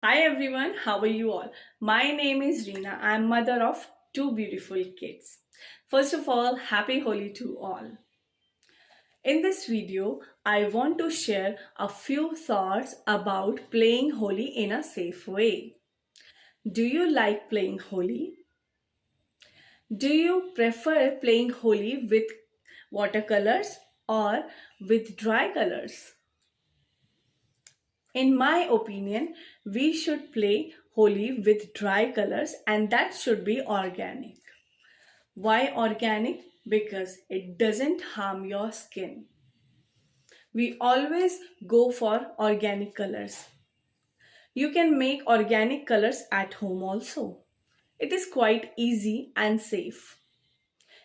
Hi everyone, how are you all? My name is Reena. I'm mother of two beautiful kids. First of all, happy Holi to all. In this video, I want to share a few thoughts about playing Holi in a safe way. Do you like playing Holi? Do you prefer playing Holi with watercolors or with dry colors? In my opinion, we should play Holi with dry colors and that should be organic. Why organic? Because it doesn't harm your skin. We always go for organic colors. You can make organic colors at home also. It is quite easy and safe.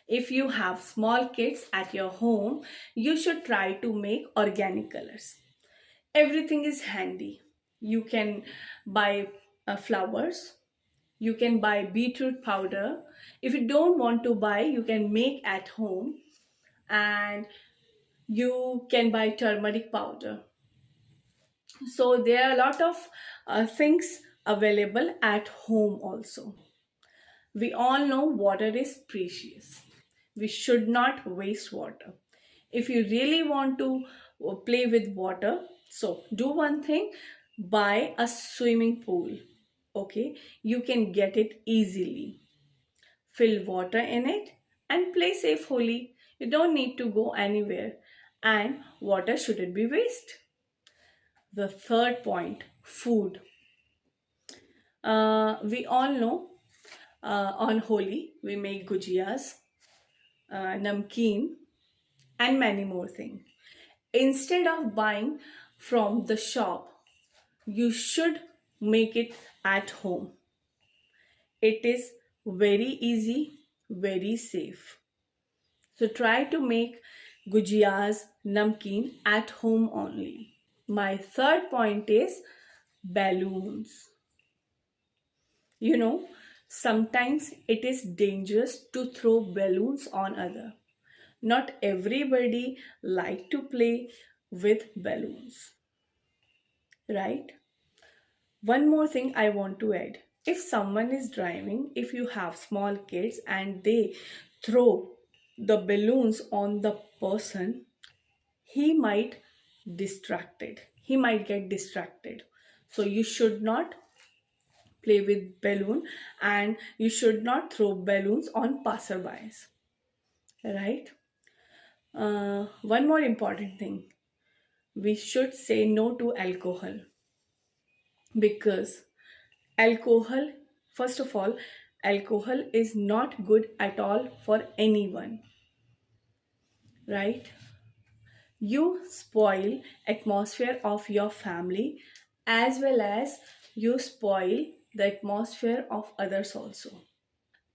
If you have small kids at your home, you should try to make organic colors. Everything is handy. You can buy flowers, you can buy beetroot powder. If you don't want to buy, you can make at home, and you can buy turmeric powder. So there are a lot of things available at home also. We all know water is precious. We should not waste water. If you really want to play with water, so do one thing, buy a swimming pool. Okay, you can get it easily. Fill water in it and play safely. You don't need to go anywhere, and water shouldn't be waste. The third point, food. We all know on Holi we make gujiyas, namkeen, and many more things. Instead of buying from the shop, you should make it at home. It is very easy, very safe. So try to make gujiyas, namkeen at home only. My third point is balloons. You know, sometimes it is dangerous to throw balloons on other. Not everybody like to play with balloons, right? One more thing I want to add. If someone is driving, if you have small kids and they throw the balloons on the person, he might distracted. He might get distracted. So you should not play with balloon, and you should not throw balloons on passerbys, right? One more important thing, we should say no to alcohol, because alcohol, first of all, alcohol is not good at all for anyone, right? You spoil atmosphere of your family, as well as you spoil the atmosphere of others also.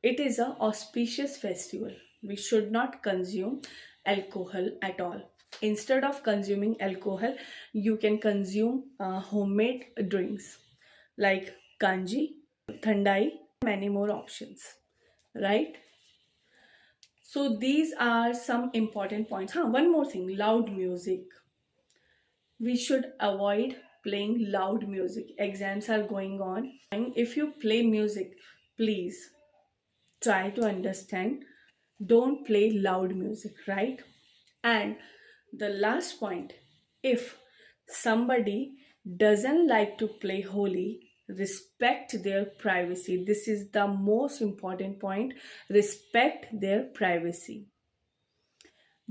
It is a auspicious festival. We should not consume alcohol at all. Instead of consuming alcohol, you can consume homemade drinks like kanji, thandai, many more options, right? So these are some important points. One more thing, loud music. We should avoid playing loud music. Exams are going on. And if you play music, please try to understand. Don't play loud music, right? And the last point, if somebody doesn't like to play Holi, respect their privacy. This is the most important point. Respect their privacy.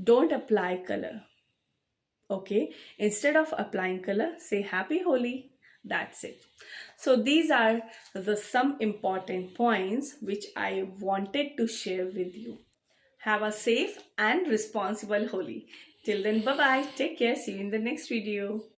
Don't apply color. Okay, instead of applying color, say happy Holi. That's it. So these are the some important points which I wanted to share with you. Have a safe and responsible Holi. Till then, bye bye. Take care. See you in the next video.